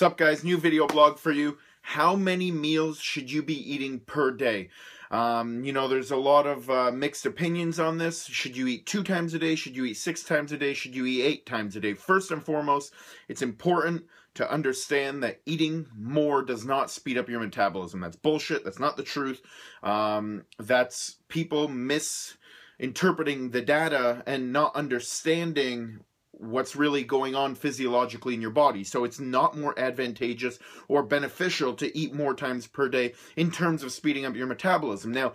What's up, guys? New video blog for you. How many meals should you be eating per day? There's a lot of mixed opinions on this. Should you eat 2 times a day? Should you eat 6 times a day? Should you eat 8 times a day? First and foremost, it's important to understand that eating more does not speed up your metabolism. That's bullshit. That's not the truth. That's people misinterpreting the data and not understanding what's really going on physiologically in your body. So it's not more advantageous or beneficial to eat more times per day in terms of speeding up your metabolism. Now,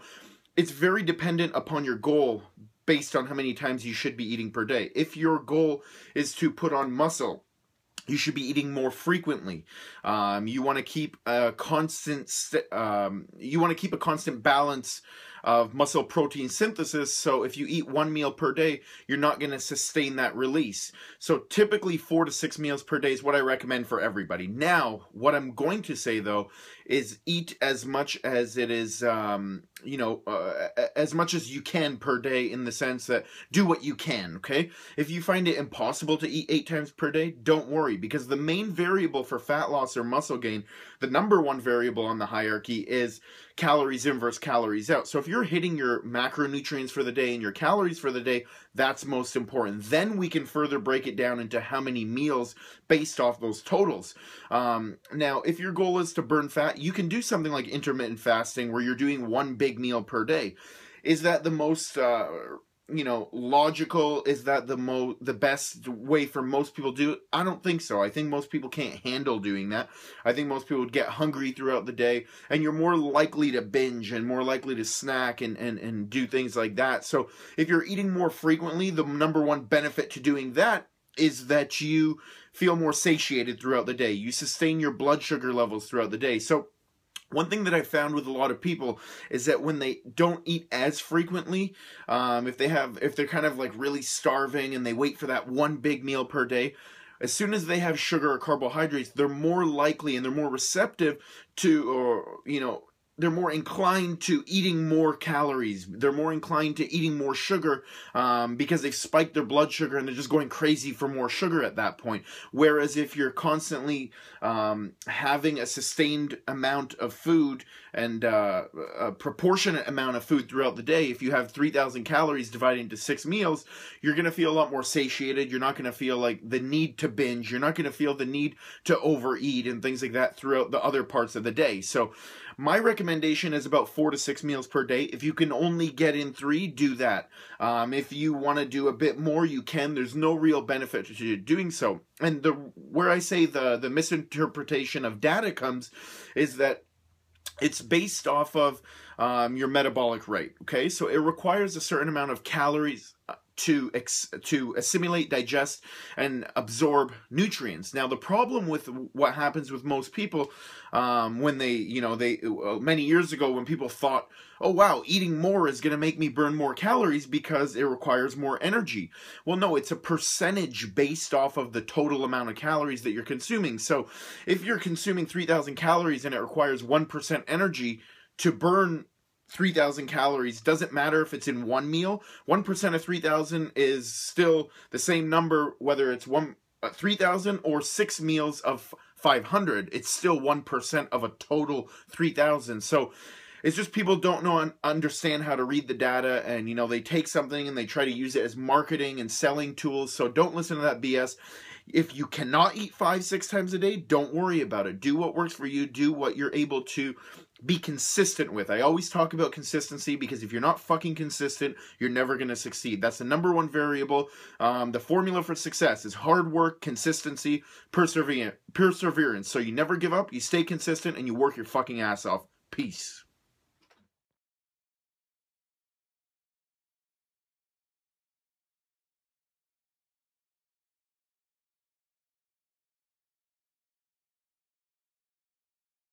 it's very dependent upon your goal based on how many times you should be eating per day. If your goal is to put on muscle, you should be eating more frequently. You want to keep a constant balance of muscle protein synthesis. So if you eat 1 meal per day, you're not going to sustain that release. So typically 4 to 6 meals per day is what I recommend for everybody. Now, what I'm going to say though is eat as much as it is, as much as you can per day, in the sense that do what you can, okay? If you find it impossible to eat 8 times per day, don't worry, because the main variable for fat loss or muscle gain, the number one variable on the hierarchy, is calories in versus calories out. So if you're hitting your macronutrients for the day and your calories for the day, that's most important. Then we can further break it down into how many meals based off those totals. Now, if your goal is to burn fat, you can do something like intermittent fasting, where you're doing 1 big meal per day. Is that the most logical? Is that the best way for most people to do it? I don't think so. I think most people can't handle doing that. I think most people would get hungry throughout the day, and you're more likely to binge and more likely to snack and do things like that. So if you're eating more frequently, the number one benefit to doing that is that you feel more satiated throughout the day. You sustain your blood sugar levels throughout the day. So one thing that I found with a lot of people is that when they don't eat as frequently, if they're kind of like really starving and they wait for that 1 big meal per day, as soon as they have sugar or carbohydrates, they're more likely and they're more receptive to, they're more inclined to eating more calories. They're more inclined to eating more sugar because they've spiked their blood sugar and they're just going crazy for more sugar at that point. Whereas if you're constantly having a sustained amount of food and a proportionate amount of food throughout the day, if you have 3,000 calories divided into 6 meals, you're going to feel a lot more satiated. You're not going to feel like the need to binge. You're not going to feel the need to overeat and things like that throughout the other parts of the day. So my recommendation is about 4 to 6 meals per day. If you can only get in 3, do that. If you want to do a bit more, you can. There's no real benefit to doing so. And where I say the misinterpretation of data comes is that it's based off of your metabolic rate, okay? So it requires a certain amount of calories to assimilate, digest, and absorb nutrients. Now, the problem with what happens with most people when they many years ago, when people thought, oh wow, eating more is going to make me burn more calories because it requires more energy. Well, no, it's a percentage based off of the total amount of calories that you're consuming. So if you're consuming 3,000 calories and it requires 1% energy to burn 3,000 calories, doesn't matter if it's in 1 meal. 1% of 3,000 is still the same number, whether it's 3,000 or 6 meals of 500. It's still 1% of a total 3,000. So it's just people don't understand how to read the data, and they take something and they try to use it as marketing and selling tools. So don't listen to that BS. If you cannot eat 5, 6 times a day, don't worry about it. Do what works for you. Do what you're able to be consistent with. I always talk about consistency, because if you're not fucking consistent, you're never going to succeed. That's the number one variable. The formula for success is hard work, consistency, perseverance. So you never give up, you stay consistent, and you work your fucking ass off. Peace.